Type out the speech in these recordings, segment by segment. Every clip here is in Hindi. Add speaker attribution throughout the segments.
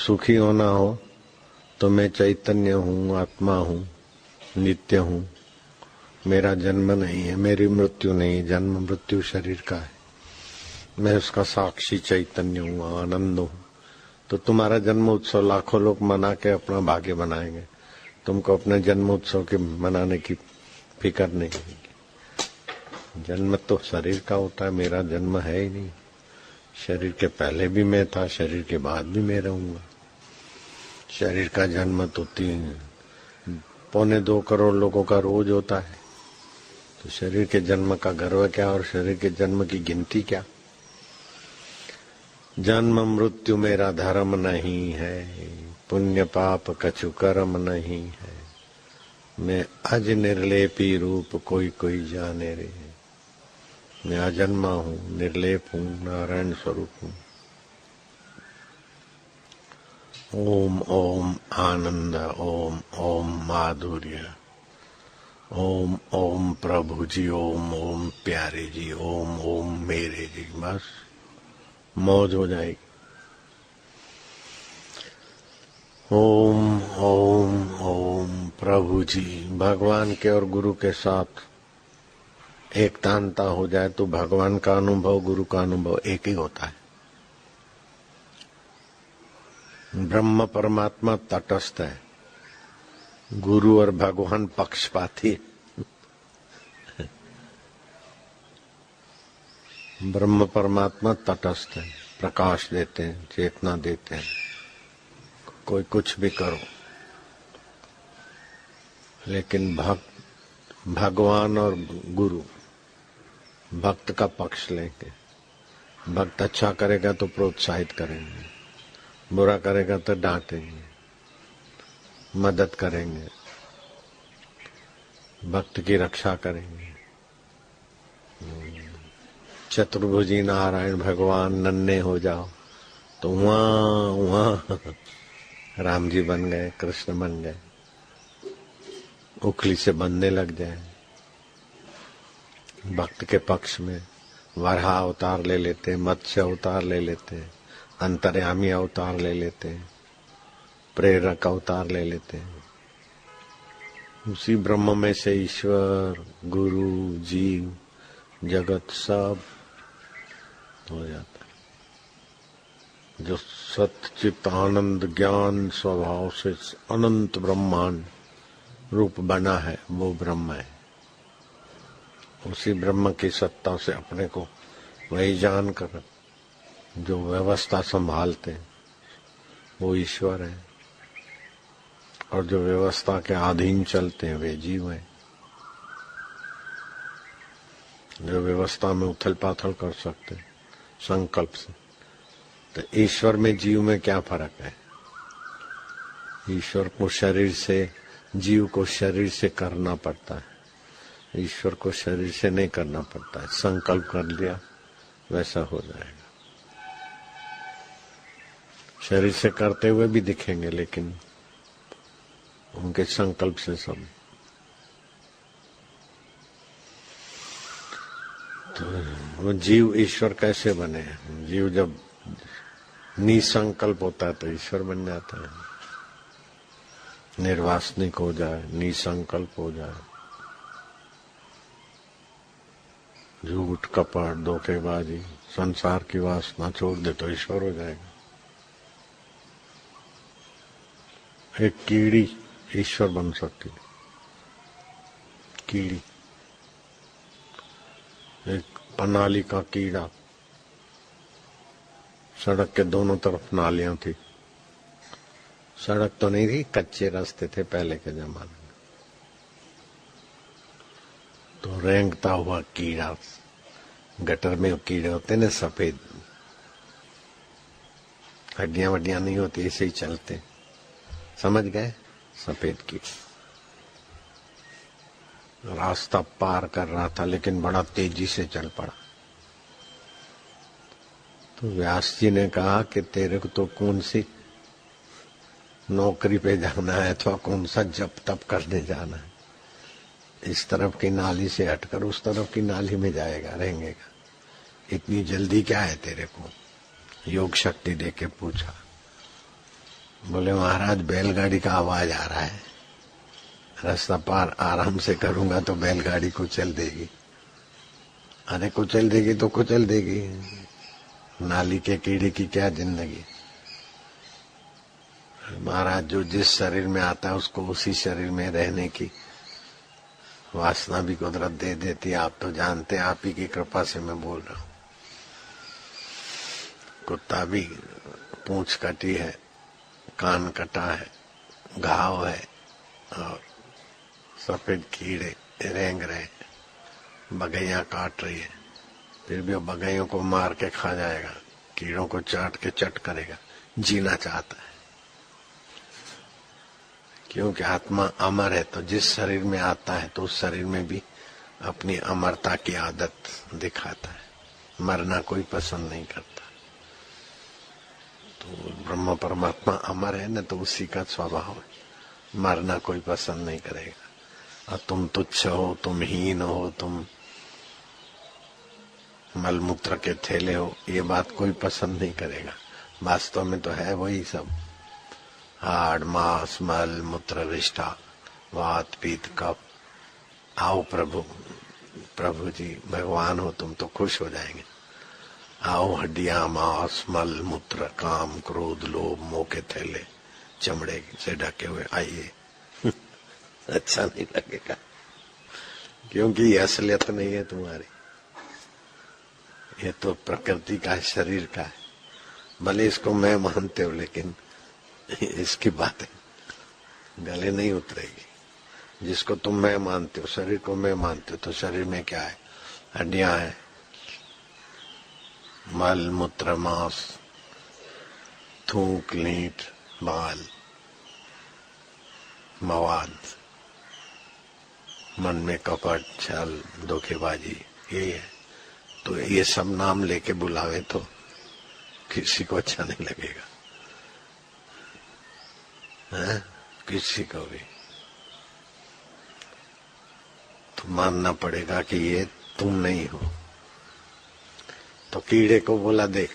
Speaker 1: सुखी होना हो तो मैं चैतन्य हूँ, आत्मा हूँ, नित्य हूँ। मेरा जन्म नहीं है, मेरी मृत्यु नहीं, जन्म मृत्यु शरीर का है। मैं उसका साक्षी चैतन्य हूँ, आनंद हूँ। तो तुम्हारा जन्म उत्सव लाखों लोग मना के अपना भाग्य बनाएंगे, तुमको अपने जन्म उत्सव के मनाने की फिक्र नहीं है। जन्म तो शरीर का होता है, मेरा जन्म है ही नहीं। शरीर के पहले भी मैं था, शरीर के बाद भी मैं रहूंगा। शरीर का जन्म तो 2.25 करोड़ लोगों का रोज होता है। तो शरीर के जन्म का गर्व क्या और शरीर के जन्म की गिनती क्या। जन्म मृत्यु मेरा धर्म नहीं है, पुण्य पाप कछु कर्म नहीं है। मैं अज निर्लेपी रूप कोई कोई जाने रे। मैं अजन्मा हूँ, निर्लेप हूँ, नारायण स्वरूप हूँ। ओम ओम आनंद, ओम ओम माधुर्य, ओम ओम प्रभु जी, ओम ओम प्यारे जी, ओम ओम मेरे जी। बस मौज हो जाएगी। ओम ओम ओम प्रभु जी। भगवान के और गुरु के साथ एक तानता हो जाए तो भगवान का अनुभव, गुरु का अनुभव एक ही होता है। ब्रह्म परमात्मा तटस्थ है, गुरु और भगवान पक्षपाती। ब्रह्म परमात्मा तटस्थ है, प्रकाश देते हैं, चेतना देते हैं, कोई कुछ भी करो। लेकिन भगवान और गुरु भक्त का पक्ष लेंगे। भक्त अच्छा करेगा तो प्रोत्साहित करेंगे, बुरा करेगा तो डांटेंगे, मदद करेंगे, भक्त की रक्षा करेंगे। चतुर्भुजी नारायण भगवान नन्हे हो जाओ तो वहां राम जी बन गए, कृष्ण बन गए। उखली से बनने लग जाए, भक्त के पक्ष में वराह अवतार ले लेते, मत्स्य अवतार ले लेते, अंतर्यामी अवतार ले लेते, प्रेरक अवतार ले लेते। उसी ब्रह्म में से ईश्वर, गुरु, जीव, जगत सब हो जाता है। जो सच्चित आनंद ज्ञान स्वभाव से अनंत ब्रह्मांड रूप बना है वो ब्रह्म है। उसी ब्रह्म की सत्ता से अपने को वही जान कर जो व्यवस्था संभालते हैं वो ईश्वर है, और जो व्यवस्था के अधीन चलते हैं वे जीव हैं। जो व्यवस्था में उथल पाथल कर सकते हैं संकल्प से, तो ईश्वर में जीव में क्या फर्क है। ईश्वर को शरीर से, जीव को शरीर से करना पड़ता है, ईश्वर को शरीर से नहीं करना पड़ता है। संकल्प कर लिया वैसा हो जाएगा। शरीर से करते हुए भी दिखेंगे लेकिन उनके संकल्प से सब। तो वो जीव ईश्वर कैसे बने। जीव जब निसंकल्प होता है तो ईश्वर बन जाता है। निर्वासनिक हो जाए, निसंकल्प हो जाए, झूठ कपट धोखेबाजी संसार की वासना छोड़ दे तो ईश्वर हो जाएगा। एक कीड़ी ईश्वर बन सकती है। कीड़ी, एक पनाली का कीड़ा। सड़क के दोनों तरफ नालियां थी, सड़क तो नहीं थी, कच्चे रास्ते थे पहले के जमाने में। तो रेंगता हुआ कीड़ा, गटर में कीड़े होते ना सफेद, हड्डियां वड्डियां नहीं होती, ऐसे ही चलते, समझ गए, सफेद कीड़ा। रास्ता पार कर रहा था लेकिन बड़ा तेजी से चल पड़ा। तो व्यास जी ने कहा कि तेरे को तो कौन सी नौकरी पे जाना है अथवा कौन सा जप तप करने जाना है। इस तरफ की नाली से हटकर उस तरफ की नाली में जाएगा, रहेंगेगा। इतनी जल्दी क्या है तेरे को। योग शक्ति देके पूछा। बोले महाराज बैलगाड़ी का आवाज आ रहा है, रास्ता पार आराम से करूंगा तो बैलगाड़ी कुचल देगी। अरे कुचल देगी तो कुचल देगी, नाली के कीड़े की क्या जिंदगी। महाराज जो जिस शरीर में आता है उसको उसी शरीर में रहने की वासना भी कुदरत दे देती है। आप तो जानते हैं, आप ही की कृपा से मैं बोल रहा हूँ। कुत्ता भी पूंछ कटी है, कान कटा है, घाव है और सफेद कीड़े रेंग रहे, बगैया काट रही है, फिर भी वो बगैयों को मार के खा जाएगा, कीड़ों को चाट के चट करेगा, जीना चाहता है। क्योंकि आत्मा अमर है, तो जिस शरीर में आता है तो उस शरीर में भी अपनी अमरता की आदत दिखाता है। मरना कोई पसंद नहीं करता। तो ब्रह्म परमात्मा अमर है न, तो उसी का स्वभाव है, मरना कोई पसंद नहीं करेगा। और तुम तुच्छ हो, तुम हीन हो, तुम मलमूत्र के थैले हो, ये बात कोई पसंद नहीं करेगा। वास्तव में तो है वही सब, हाड़ मांस मल मूत्र विष्ठा वात पीत कफ। आओ प्रभु, प्रभु जी भगवान हो तुम तो खुश हो जाएंगे। आओ हड्डियां मांस मल मूत्र काम क्रोध लोभ मोह के थैले चमड़े से ढके हुए आइए। अच्छा नहीं लगेगा, क्योंकि ये असलियत नहीं है तुम्हारी, ये तो प्रकृति का शरीर का है। भले इसको मैं मानते हो, लेकिन इसकी बातें गले नहीं उतरेगी। जिसको तुम मैं मानते हो, शरीर को मैं मानते हो, तो शरीर में क्या है? हड्डियां हैं, मल मूत्र मांस थूक लीट बाल मवाद, मन में कपट छल धोखेबाजी, ये है। तो ये सब नाम लेके बुलावे तो किसी को अच्छा नहीं लगेगा, है? किसी को भी तो मानना पड़ेगा कि ये तुम नहीं हो। तो कीड़े को बोला, देख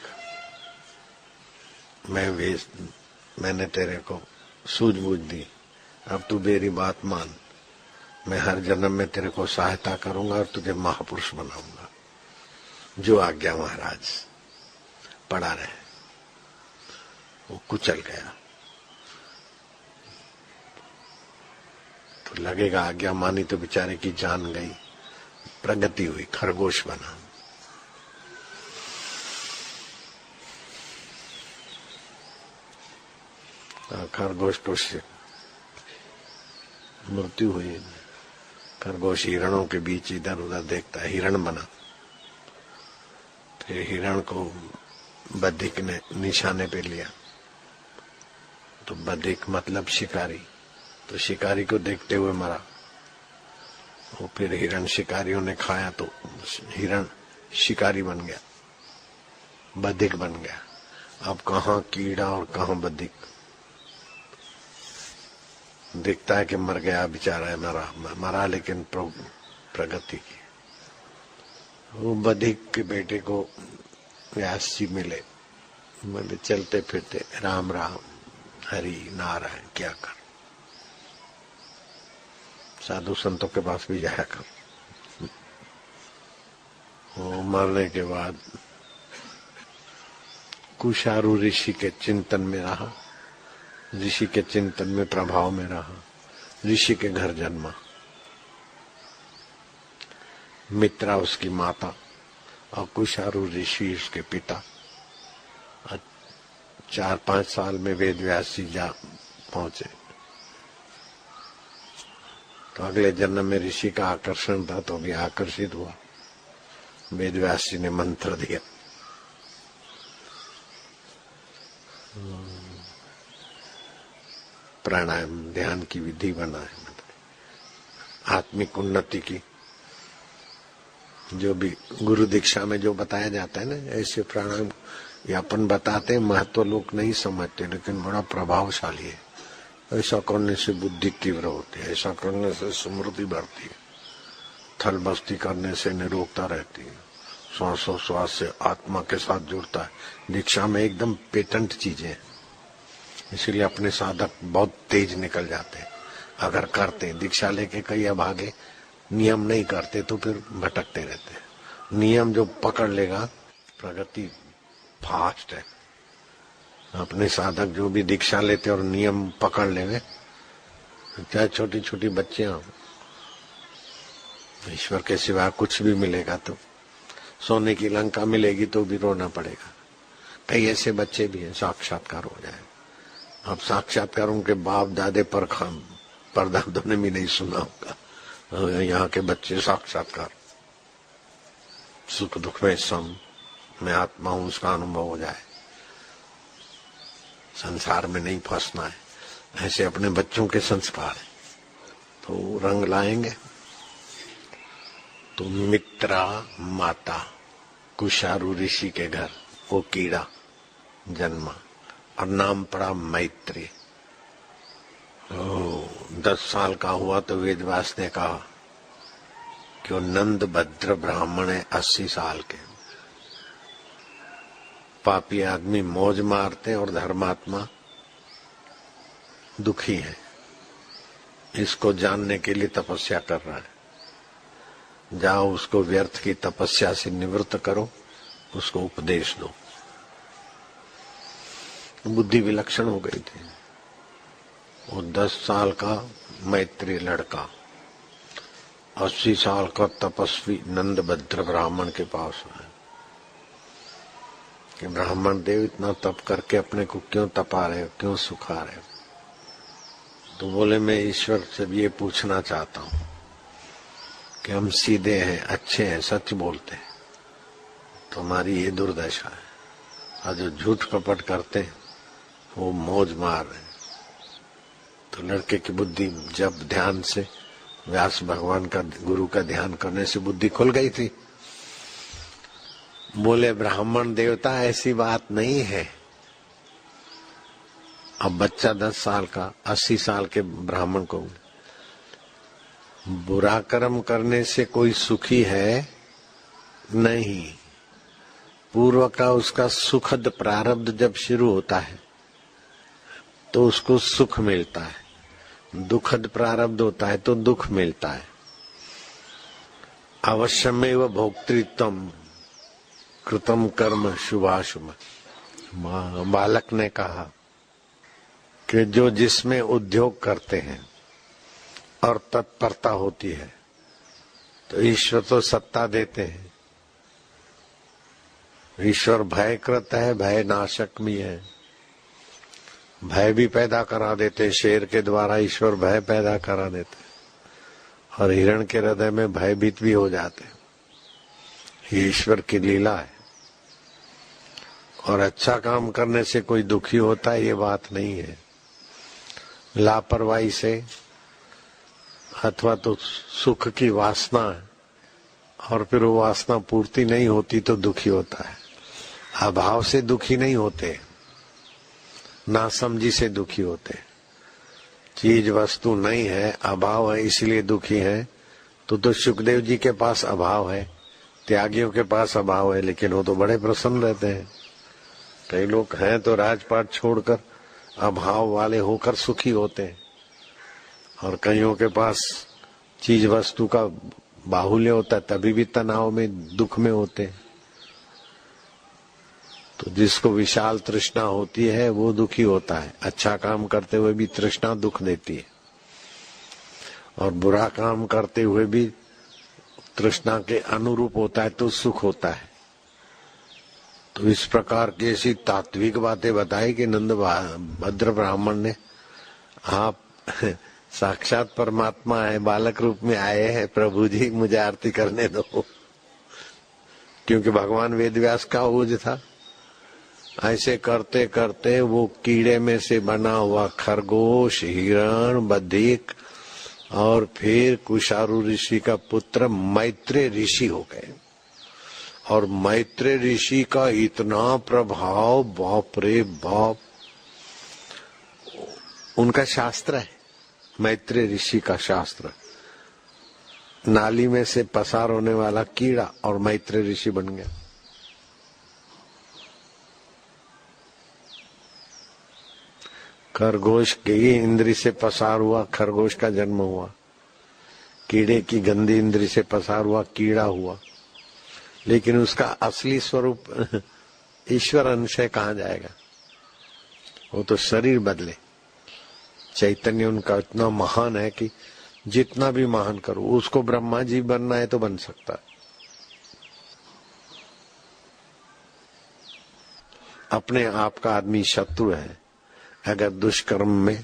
Speaker 1: मैंने तेरे को सूझबूझ दी, अब तू मेरी बात मान। मैं हर जन्म में तेरे को सहायता करूंगा और तुझे महापुरुष बनाऊंगा। जो आज्ञा महाराज। पड़ा रहे। वो कुचल गया तो लगेगा आज्ञा मानी तो बेचारे की जान गई, प्रगति हुई, खरगोश बना। खरगोश को मृत्यु हुई। खरगोश हिरणों के बीच इधर उधर देखता है, हिरण बना। फिर हिरण को बधिक ने निशाने पे लिया, तो बधिक मतलब शिकारी, तो शिकारी को देखते हुए मरा। वो फिर हिरण शिकारियों ने खाया तो हिरण शिकारी बन गया, बधिक बन गया। अब कहाँ कीड़ा और कहाँ बधिक। दिखता है कि मर गया बेचारा है, मरा लेकिन प्रगति की। वो बधिक के बेटे को व्यास जी मिले, बोले चलते फिरते राम राम हरि नारायण क्या कर, साधु संतों के पास भी जाया कर। वो मरने के बाद कुशारू ऋषि के चिंतन में रहा, ऋषि के चिंतन में प्रभाव में रहा, ऋषि के घर जन्मा। मित्रा उसकी माता और कुशारू ऋषि उसके पिता। 4-5 साल में वेद व्यास जी जा पहुंचे। तो अगले जन्म में ऋषि का आकर्षण था तो भी आकर्षित हुआ। वेद व्यास जी ने मंत्र दिया, प्राणायाम ध्यान की विधि बनाए, मतलब आत्मिक उन्नति की जो भी गुरु दीक्षा में जो बताया जाता है ना, ऐसे प्राणायाम ये अपन बताते हैं, महत्व लोग नहीं समझते, लेकिन बड़ा प्रभावशाली है। ऐसा करने से बुद्धि तीव्र होती है, ऐसा करने से स्मृति बढ़ती है, थल बस्ती करने से निरोगता रहती है, श्वासोश्वास से आत्मा के साथ जुड़ता है। दीक्षा में एकदम पेटेंट चीजें, इसीलिए अपने साधक बहुत तेज निकल जाते हैं। अगर करते, दीक्षा लेके कई अभागे नियम नहीं करते तो फिर भटकते रहते हैं। नियम जो पकड़ लेगा प्रगति फास्ट है। अपने साधक जो भी दीक्षा लेते और नियम पकड़ लेवे, चाहे छोटी छोटी बच्चियां, ईश्वर के सिवा कुछ भी मिलेगा तो सोने की लंका मिलेगी तो भी रोना पड़ेगा। कई ऐसे बच्चे भी हैं साक्षात्कार हो जाए। अब साक्षात्कार उनके बाप दादे परदादों ने भी नहीं सुना होगा। यहाँ के बच्चे साक्षात्कार, सुख दुख में सम, मैं आत्मा हूं, उसका अनुभव हो जाए, संसार में नहीं फंसना है, ऐसे अपने बच्चों के संस्कार है तो रंग लाएंगे। तो मित्रा माता कुशारु ऋषि के घर वो कीड़ा जन्मा और नाम पड़ा मैत्री। 10 साल का हुआ तो वेदव्यास ने कहा कि वो नंद भद्र ब्राह्मण है, 80 साल के। पापी आदमी मौज मारते और धर्मात्मा दुखी है। इसको जानने के लिए तपस्या कर रहा है। जाओ उसको व्यर्थ की तपस्या से निवृत्त करो, उसको उपदेश दो। बुद्धि विलक्षण हो गई थी। वो 10 साल का मैत्री लड़का 80 साल का तपस्वी नंद भद्र ब्राह्मण के पास है कि ब्राह्मण देव इतना तप करके अपने को क्यों तपा रहे हो, क्यों सुखा रहे हो? तो बोले मैं ईश्वर से भी ये पूछना चाहता हूँ कि हम सीधे हैं, अच्छे हैं, सच बोलते हैं, तो हमारी ये दुर्दशा है। और जो झूठ कपट करते हैं वो मौज मार रहे हैं। तो लड़के की बुद्धि जब ध्यान से व्यास भगवान का गुरु का ध्यान करने से बुद्धि खुल गई थी। बोले ब्राह्मण देवता ऐसी बात नहीं है। अब बच्चा 10 साल का 80 साल के ब्राह्मण को बुरा कर्म करने से कोई सुखी है नहीं। पूर्व का उसका सुखद प्रारब्ध जब शुरू होता है तो उसको सुख मिलता है, दुखद प्रारब्ध होता है तो दुख मिलता है। अवश्यमेव भोक्तृत्वम कृतम कर्म शुभाशुभ। बालक ने कहा कि जो जिसमें उद्योग करते हैं और तत्परता होती है तो ईश्वर तो सत्ता देते हैं। ईश्वर भयकृत है, भय नाशक भी है। भय भी पैदा करा देते, शेर के द्वारा ईश्वर भय पैदा करा देते और हिरण के हृदय में भयभीत भी हो जाते। ये ईश्वर की लीला है। और अच्छा काम करने से कोई दुखी होता है ये बात नहीं है। लापरवाही से अथवा तो सुख की वासना और फिर वो वासना पूर्ति नहीं होती तो दुखी होता है। अभाव से दुखी नहीं होते, नासमझी से दुखी होते। चीज वस्तु नहीं है, अभाव है, इसलिए दुखी है। तो सुखदेव जी के पास अभाव है, त्यागियों के पास अभाव है, लेकिन वो तो बड़े प्रसन्न रहते हैं। कई लोग हैं तो राजपाट छोड़कर अभाव वाले होकर सुखी होते हैं और कईयों के पास चीज वस्तु का बाहुल्य होता है तभी भी तनाव में दुख में होते हैं। तो जिसको विशाल तृष्णा होती है वो दुखी होता है। अच्छा काम करते हुए भी तृष्णा दुख देती है और बुरा काम करते हुए भी तृष्णा के अनुरूप होता है तो सुख होता है। तो इस प्रकार की ऐसी तात्विक बातें बताई कि नंद भद्र ब्राह्मण ने, आप साक्षात परमात्मा है, बालक रूप में आए हैं, प्रभु जी मुझे आरती करने दो। क्योंकि भगवान वेदव्यास का ओज था। ऐसे करते करते वो कीड़े में से बना हुआ खरगोश, हिरण, बधिक और फिर कुशारु ऋषि का पुत्र मैत्रेय ऋषि हो गए। और मैत्रेय ऋषि का इतना प्रभाव, बाप रे बाप। उनका शास्त्र है, मैत्रेय ऋषि का शास्त्र। नाली में से पसार होने वाला कीड़ा और मैत्रेय ऋषि बन गया। खरगोश की इंद्री से पसार हुआ खरगोश का जन्म हुआ, कीड़े की गंदी इंद्री से पसार हुआ कीड़ा हुआ, लेकिन उसका असली स्वरूप ईश्वर अंश है, कहाँ जाएगा? वो तो शरीर बदले। चैतन्य उनका इतना महान है कि जितना भी महान करो, उसको ब्रह्मा जी बनना है तो बन सकता है। अपने आप का आदमी शत्रु है अगर दुष्कर्म में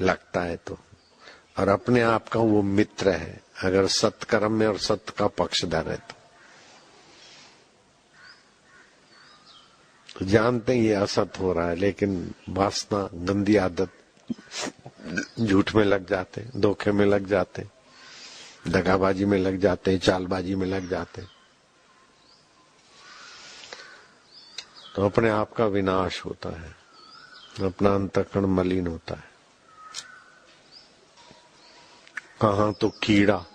Speaker 1: लगता है तो, और अपने आप का वो मित्र है अगर सत्कर्म में और सत्य का पक्षधर है तो जानते हैं ये असत हो रहा है, लेकिन वासना गंदी आदत, झूठ में लग जाते, धोखे में लग जाते, दगाबाजी में लग जाते, चालबाजी में लग जाते, तो अपने आप का विनाश होता है, अपना अंतःकरण मलिन होता है। कहाँ तो कीड़ा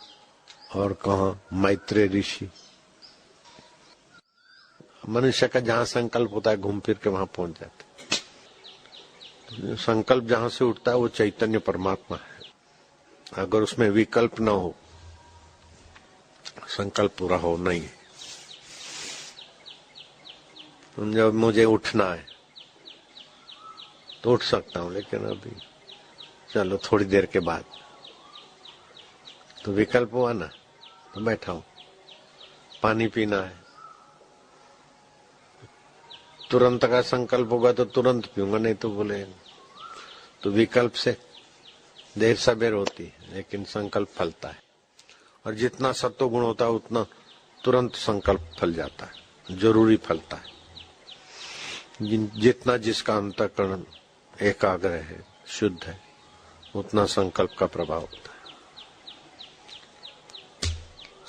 Speaker 1: और कहाँ मैत्रेय ऋषि। मनुष्य का जहाँ संकल्प होता है घूम फिर के वहां पहुंच जाते। संकल्प जहां से उठता है वो चैतन्य परमात्मा है। अगर उसमें विकल्प न हो, संकल्प पूरा हो नहीं है। जब मुझे उठना है तो उठ सकता हूं, लेकिन अभी चलो थोड़ी देर के बाद, तो विकल्प हुआ ना, तो बैठा हूं। पानी पीना है, तुरंत का संकल्प होगा तो तुरंत पीऊंगा, नहीं तो बोले तो विकल्प से देर सबेर होती है, लेकिन संकल्प फलता है। और जितना सत्व गुण होता है उतना तुरंत संकल्प फल जाता है, जरूरी फलता है। जितना जिसका अंतःकरण एकाग्र है, शुद्ध है, उतना संकल्प का प्रभाव होता है।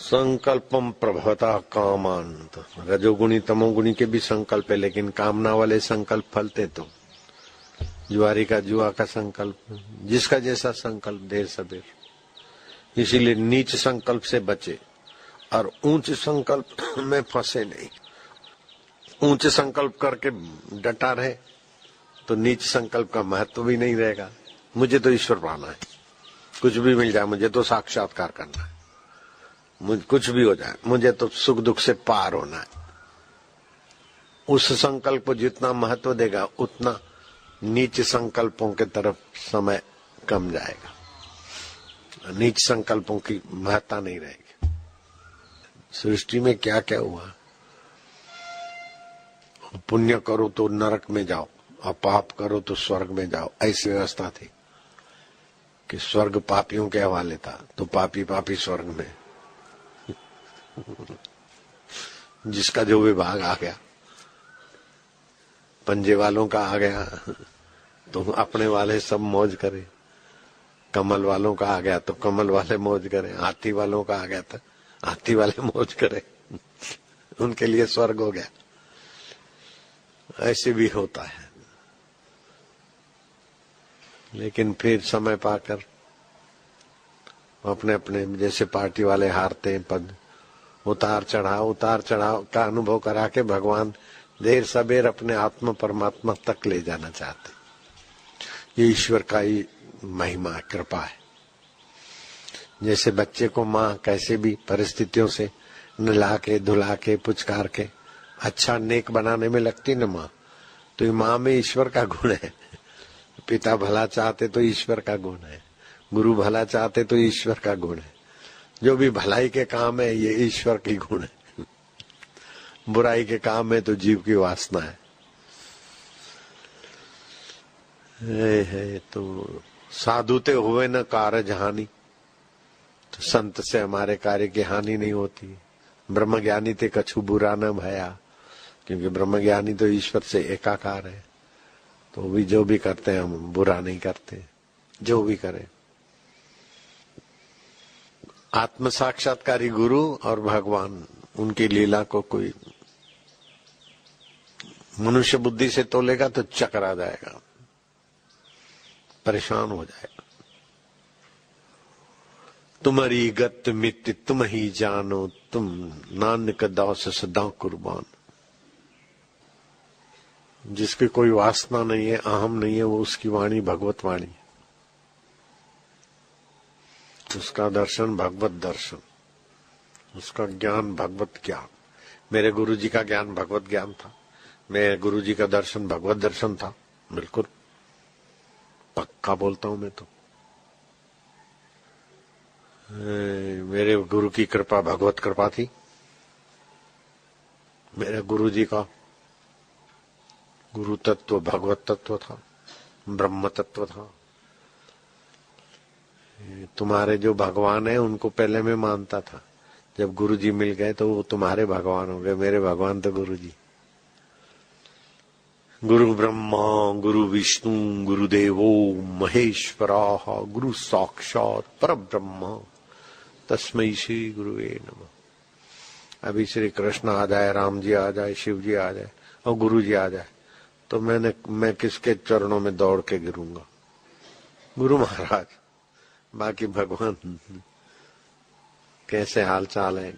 Speaker 1: संकल्पम प्रभवता कामान, रजोगुणी तमोगुणी के भी संकल्प है, लेकिन कामना वाले संकल्प फलते तो। जुआरी का जुआ का संकल्प, जिसका जैसा संकल्प देर सबेर। इसीलिए नीच संकल्प से बचे और ऊंच संकल्प में फंसे नहीं। ऊंच संकल्प करके डटा रहे तो नीच संकल्प का महत्व भी नहीं रहेगा। मुझे तो ईश्वर पाना है, कुछ भी मिल जाए, मुझे तो साक्षात्कार करना है, मुझे कुछ भी हो जाए, मुझे तो सुख दुख से पार होना है। उस संकल्प को जितना महत्व देगा उतना नीच संकल्पों के तरफ समय कम जाएगा, नीच संकल्पों की महत्ता नहीं रहेगी। सृष्टि में क्या क्या हुआ, पुण्य करो तो नरक में जाओ और पाप करो तो स्वर्ग में जाओ, ऐसी व्यवस्था थी कि स्वर्ग पापियों के हवाले था, तो पापी पापी स्वर्ग में। जिसका जो विभाग आ गया, पंजे वालों का आ गया तो अपने वाले सब मौज करे, कमल वालों का आ गया तो कमल वाले मौज करे, हाथी वालों का आ गया तो हाथी वाले मौज करे, उनके लिए स्वर्ग हो गया। ऐसे भी होता है, लेकिन फिर समय पाकर अपने अपने जैसे पार्टी वाले हारते हैं पद, उतार चढ़ाव का अनुभव करा के भगवान देर सबेर अपने आत्मा परमात्मा तक ले जाना चाहते। ये ईश्वर का ही महिमा कृपा है। जैसे बच्चे को माँ कैसे भी परिस्थितियों से नला के धुला के पुचकार के अच्छा नेक बनाने में लगती न माँ, तो ये माँ में ईश्वर का गुण है। पिता भला चाहते तो ईश्वर का गुण है, गुरु भला चाहते तो ईश्वर का गुण है। जो भी भलाई के काम है ये ईश्वर की गुण है, बुराई के काम है तो जीव की वासना है। तो साधुते हुए न कार्य हानि, तो संत से हमारे कार्य की हानि नहीं होती। ब्रह्म ज्ञानी ते कछु बुरा न भया, क्योंकि ब्रह्म ज्ञानी तो ईश्वर से एकाकार है, तो भी जो भी करते हैं हम बुरा नहीं करते, जो भी करें। आत्म साक्षात्कारी गुरु और भगवान, उनकी लीला को कोई मनुष्य बुद्धि से तोलेगा तो चकरा जाएगा, परेशान हो जाएगा। तुम्हारी गत मित्त तुम ही जानो, तुम नानक दास सदा कुर्बान। जिसकी कोई वासना नहीं है, अहम नहीं है, वो उसकी वाणी भगवत वाणी, उसका दर्शन भगवत दर्शन, उसका ज्ञान भगवत ज्ञान। मेरे गुरुजी का ज्ञान भगवत ज्ञान था, मेरे गुरुजी का दर्शन भगवत दर्शन था, बिल्कुल पक्का बोलता हूं मैं तो। मेरे गुरु की कृपा भगवत कृपा थी, मेरे गुरुजी का गुरु तत्व भगवत तत्व था, ब्रह्म तत्व था। तुम्हारे जो भगवान है उनको पहले मैं मानता था, जब गुरुजी मिल गए तो वो तुम्हारे भगवान हो गए, मेरे भगवान तो गुरुजी। गुरु ब्रह्मा गुरु विष्णु गुरुदेवो महेश्वरा गुरु साक्षात परब्रह्म तस्मै श्री गुरुवे नमः। अभी श्री कृष्ण आ जाए, राम जी आ जाए, शिव जी आ जाए और गुरु जी आ जाए तो मैं किसके चरणों में दौड़ के गिरूंगा? गुरु महाराज। बाकी भगवान कैसे हाल चाल है,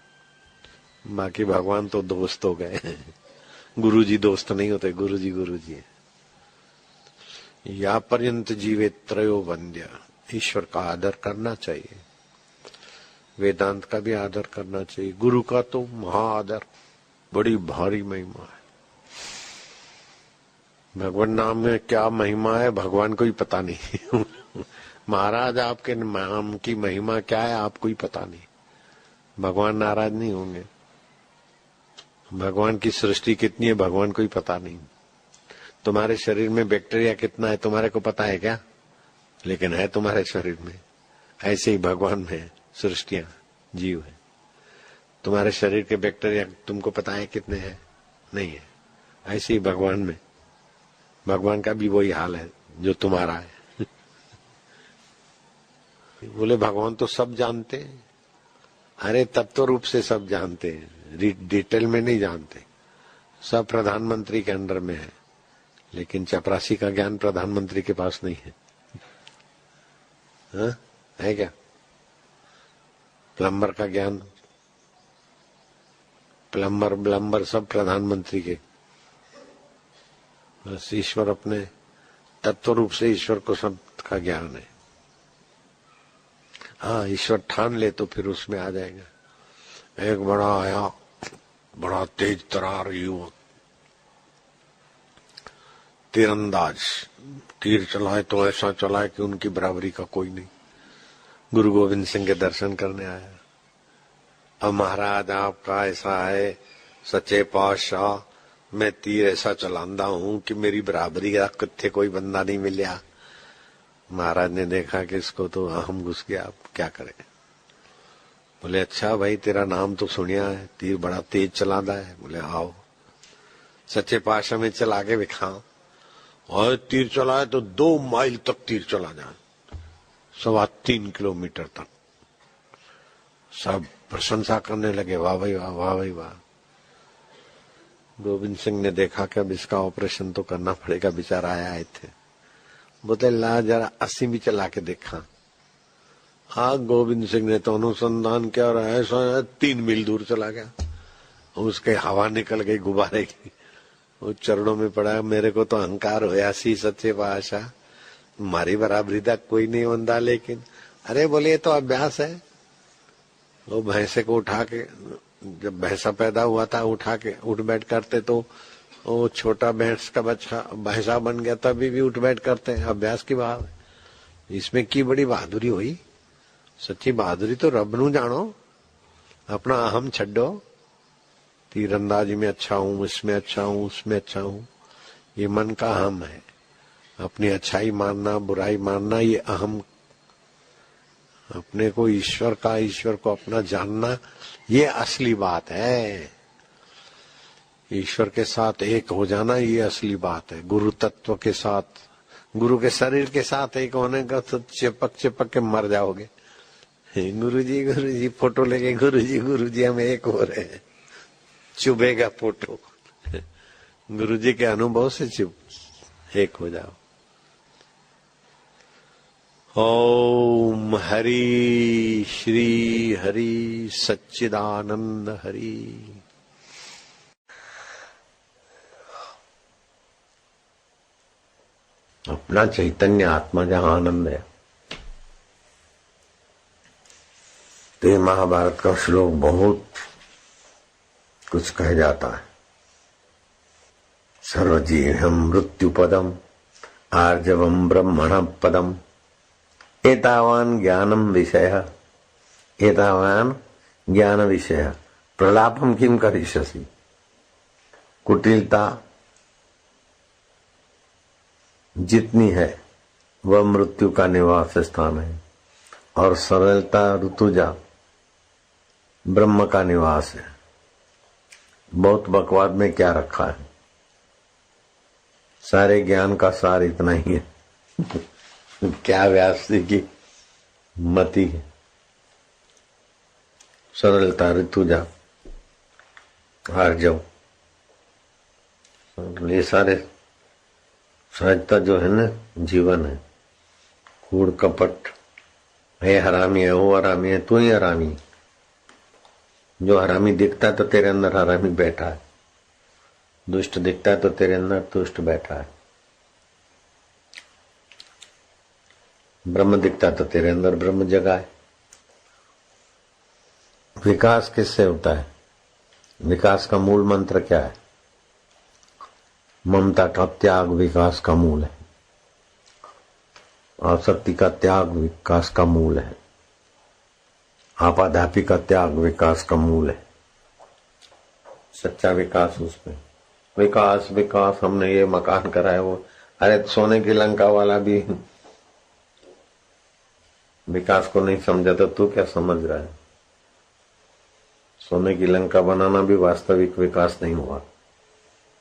Speaker 1: बाकी भगवान तो दोस्त हो गए। गुरु जी दोस्त नहीं होते, गुरु जी है। या पर्यंत जीवे त्रयो वंद्य, ईश्वर का आदर करना चाहिए, वेदांत का भी आदर करना चाहिए, गुरु का तो महा आदर, बड़ी भारी महिमा है। भगवान नाम में क्या महिमा है भगवान को ही पता नहीं। महाराज आपके नाम की महिमा क्या है आपको ही पता नहीं, भगवान नाराज नहीं होंगे। भगवान की सृष्टि कितनी है भगवान को ही पता नहीं। तुम्हारे शरीर में बैक्टीरिया कितना है तुम्हारे को पता है क्या? लेकिन है तुम्हारे शरीर में। ऐसे ही भगवान में सृष्टियां जीव है। तुम्हारे शरीर के बैक्टीरिया तुमको पता है कितने हैं? नहीं है। ऐसे ही भगवान में, भगवान का भी वही हाल है जो तुम्हारा है। बोले भगवान तो सब जानते हैं। अरे तत्व रूप से सब जानते हैं, डिटेल में नहीं जानते। सब प्रधानमंत्री के अंडर में है, लेकिन चपरासी का ज्ञान प्रधानमंत्री के पास नहीं है। हाँ? है क्या? प्लम्बर का ज्ञान, प्लम्बर सब प्रधानमंत्री के। बस ईश्वर अपने तत्व रूप से ईश्वर को सब का ज्ञान है। हाँ, ईश्वर ठान ले तो फिर उसमें आ जाएगा। एक बड़ा आया, बड़ा तेज तरार युवक, तीरंदाज, तीर चलाए तो ऐसा चलाए कि उनकी बराबरी का कोई नहीं। गुरु गोविंद सिंह के दर्शन करने आया। अब महाराज आपका ऐसा है सच्चे पातशाह, मैं तीर ऐसा चलांदा हूं कि मेरी बराबरी का किथे कोई बंदा नहीं मिलिया। महाराज ने देखा कि इसको तो अहम घुस गया, अब क्या करे। बोले अच्छा भाई तेरा नाम तो सुनिया है, तीर बड़ा तेज चलाता है। बोले आओ सच्चे पातशाह में चला के दिखाओ। और तीर चलाए तो 2 माइल तक तीर चला जाए, 3.25 किलोमीटर तक। सब प्रशंसा करने लगे, वाह भाई वाह, वाह भाई वाह। गोविंद सिंह ने देखा कि अब इसका ऑपरेशन तो करना पड़ेगा, बेचारा आए थे। बोले ला जरा 80 भी चला के देखा। हाँ, गोविंद सिंह ने तो अनुसंधान किया और ऐसा 3 मील दूर चला गया। उसके हवा निकल गई गुब्बारे की, वो चरणों में पड़ा। मेरे को तो अहंकार होया सी सच्चे पातशाह, मारी बराबरी तक कोई नहीं बंदा। लेकिन अरे बोले ये तो अभ्यास है। वो भैंसे को उठा के, जब भैंसा पैदा हुआ था उठा के उठ बैठ करते, तो वो छोटा भैंस का बच्चा भैंसा बन गया तभी भी उठ बैठ करते हैं। अभ्यास की बात है। इसमें की बड़ी बहादुरी हुई। सच्ची बहादुरी तो रब नू जानो, अपना अहम छड्डो। तीरंदाजी में अच्छा हूं, इसमें अच्छा हूं, उसमें अच्छा हूं, ये मन का अहम है। अपनी अच्छाई मानना, बुराई मानना, ये अहम। अपने को ईश्वर का, ईश्वर को अपना जानना, ये असली बात है। ईश्वर के साथ एक हो जाना, ये असली बात है। गुरु तत्व के साथ, गुरु के शरीर के साथ एक होने का तो चिपक चिपक के मर जाओगे। गुरुजी फोटो लेके गुरुजी हम एक हो रहे हैं, चुभेगा फोटो। गुरुजी के अनुभव से चुप एक हो जाओ। ओम हरि श्री हरि सच्चिदानंद हरि। अपना चैतन्य आत्मा जहां आनंद है। तो ये महाभारत का श्लोक बहुत कुछ कह जाता है। सर्वजीवम मृत्यु पदम आर्जवम ब्रह्मण पदम एतावान ज्ञानम विषय एतावान ज्ञान विषय प्रलापम किम करिष्यसि। कुटिलता जितनी है वह मृत्यु का निवास स्थान है, और सरलता ऋतुजा ब्रह्म का निवास है। बहुत बकवाद में क्या रखा है, सारे ज्ञान का सार इतना ही है। क्या व्यास जी की मति है। सरलता ऋतुजा आर्जव, ये सारे सहजता जो है ना जीवन है। कूड़ कपट है, हरामी है, वो हरामी है, तू ही हरामी। जो हरामी दिखता है तो तेरे अंदर हरामी बैठा है, दुष्ट दिखता है तो तेरे अंदर दुष्ट बैठा है, ब्रह्म दिखता है तो तेरे अंदर ब्रह्म जगा है। विकास किससे होता है? विकास का मूल मंत्र क्या है? ममता का त्याग विकास का मूल है, आसक्ति का त्याग विकास का मूल है, आपाधापी का त्याग विकास का मूल है। सच्चा विकास उसमें। विकास विकास हमने ये मकान कराया, वो अरे सोने की लंका वाला भी विकास को नहीं समझा तो तू क्या समझ रहा है? सोने की लंका बनाना भी वास्तविक विकास नहीं हुआ,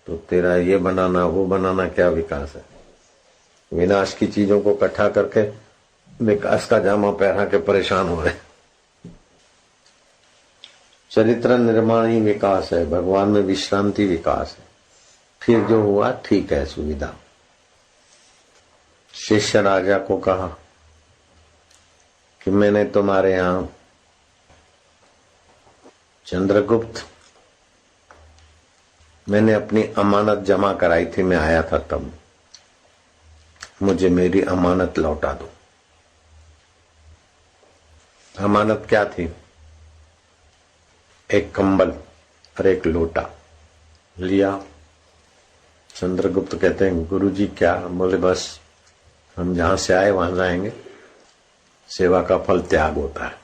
Speaker 1: तो तेरा ये बनाना वो बनाना क्या विकास है? विनाश की चीजों को इकट्ठा करके विकास का जामा पहना के परेशान हो रहे। चरित्र निर्माण ही विकास है, भगवान में विश्रांति विकास है। फिर जो हुआ ठीक है, सुविधा। शिष्य राजा को कहा कि मैंने तुम्हारे यहां चंद्रगुप्त, मैंने अपनी अमानत जमा कराई थी, मैं आया था तब, मुझे मेरी अमानत लौटा दो। अमानत क्या थी? एक कंबल और एक लोटा लिया। चंद्रगुप्त कहते हैं गुरुजी क्या? बोले बस हम जहां से आए वहां जाएंगे, सेवा का फल त्याग होता है।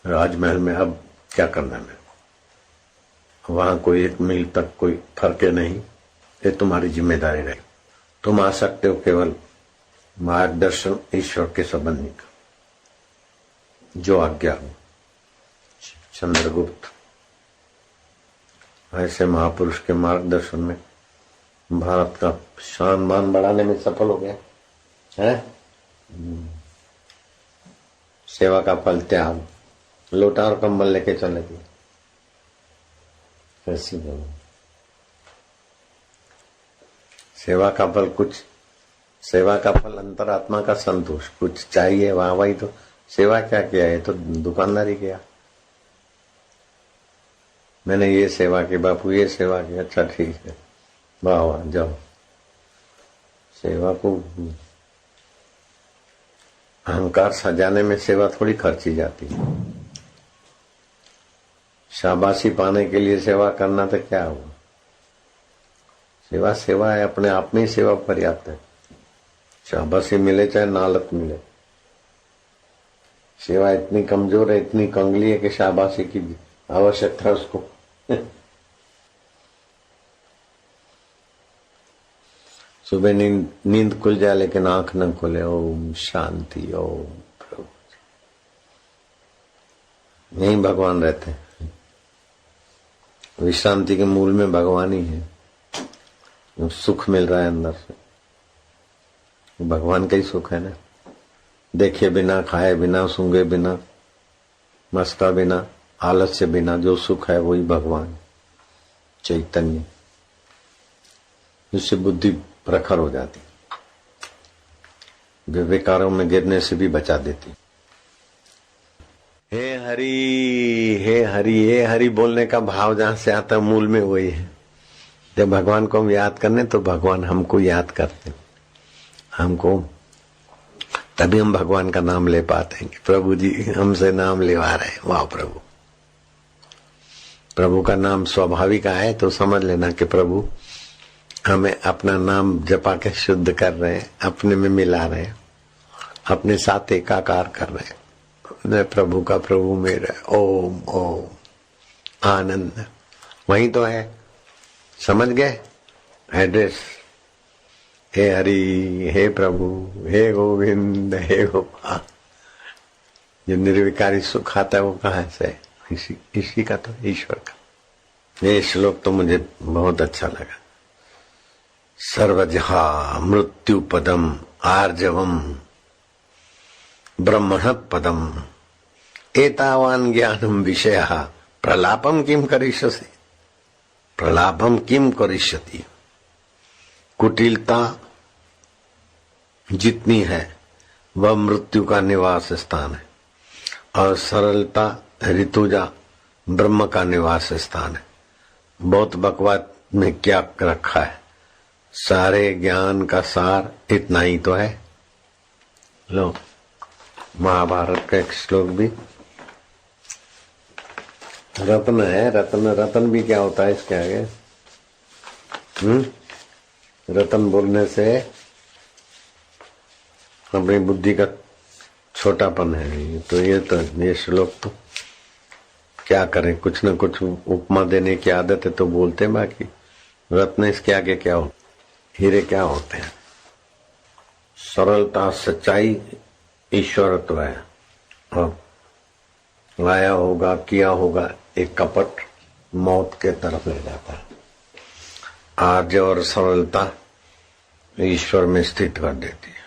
Speaker 1: राजमहल में अब क्या करना है मेरे को? वहां कोई 1 मील तक कोई फर्क नहीं, ये तुम्हारी जिम्मेदारी रही। तुम आ सकते हो केवल मार्गदर्शन ईश्वर के संबंधी का, जो आज्ञा हो। चंद्रगुप्त ऐसे महापुरुष के मार्गदर्शन में भारत का शान मान बढ़ाने में सफल हो गया है। सेवा का फल त्याग, लोटा और कंबल लेके चले गए। कैसी बोलो? सेवा का फल कुछ, सेवा का फल अंतरात्मा का संतोष, कुछ चाहिए वहां वही। तो सेवा क्या किया है? तो दुकानदारी किया। मैंने ये सेवा की बापू, ये सेवा की, अच्छा ठीक है, वाह वाह जाओ। सेवा को अहंकार सजाने में सेवा थोड़ी खर्ची जाती है। शाबाशी पाने के लिए सेवा करना तो क्या हुआ? सेवा सेवा है, अपने आप में ही सेवा पर्याप्त है। शाबाशी मिले चाहे नालत मिले, सेवा इतनी कमजोर है, इतनी कंगली है कि शाबाशी की आवश्यकता है उसको। सुबह नींद खुल जाए लेकिन आंख न खुले, ओम शांति, ओम प्रभु। यही भगवान रहते हैं। विश्रांति के मूल में भगवान ही है। सुख मिल रहा है अंदर से, भगवान का ही सुख है ना। देखे बिना, खाए बिना, सूंघे बिना, मस्का बिना, आलस्य बिना जो सुख है वही भगवान चैतन्य। इससे बुद्धि प्रखर हो जाती, विकारों में गिरने से भी बचा देती। हे हरि, हे हरि, हे हरि बोलने का भाव जहां से आता है मूल में वही है। जब भगवान को हम याद करने तो भगवान हमको याद करते। हमको, तभी हम भगवान का नाम ले पाते हैं। प्रभु जी हमसे नाम लेवा रहे, वाह प्रभु। प्रभु का नाम स्वाभाविक है तो समझ लेना कि प्रभु हमें अपना नाम जपा के शुद्ध कर रहे हैं, अपने में मिला रहे हैं, अपने साथ एकाकार कर रहे हैं। मैं प्रभु का प्रभु मेरा, ओम ओम आनंद वही तो है। समझ गए एड्रेस? हे हरि, हे प्रभु, हे गोविंद, हे गोपाल। जो निर्विकारी सुख आता है वो कहाँ से? इसी का तो, ईश्वर का। ये श्लोक तो मुझे बहुत अच्छा लगा। सर्वजहा मृत्यु पदम आर्जवम ब्रह्मण पदम एतावान ज्ञानम विषय प्रलापम किम करिष्यसि, प्रलापम किम करिष्यति। कुटिलता जितनी है वह मृत्यु का निवास स्थान है, और सरलता ऋतुजा ब्रह्म का निवास स्थान है। बहुत बकवाद में क्या रखा है? सारे ज्ञान का सार इतना ही तो है। लो महाभारत का एक श्लोक भी रत्न है। रत्न भी क्या होता है इसके आगे? रत्न बोलने से अपनी बुद्धि का छोटापन है। तो ये श्लोक तो क्या करें, कुछ न कुछ उपमा देने की आदत है तो बोलते, बाकी रत्न इसके आगे क्या हो, हीरे क्या होते हैं? सरलता सच्चाई ईश्वरत्व है, और लाया होगा किया होगा एक कपट मौत के तरफ ले जाता है। आर्य और सरलता ईश्वर में स्थित कर देती है,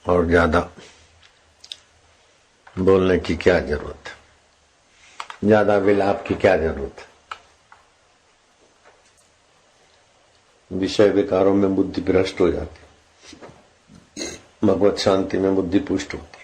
Speaker 1: और ज्यादा बोलने की क्या जरूरत है, ज्यादा विलाप की क्या जरूरत है। विषय विकारों में बुद्धि भ्रष्ट हो जाती, भगवत शांति में बुद्धि पुष्ट होती।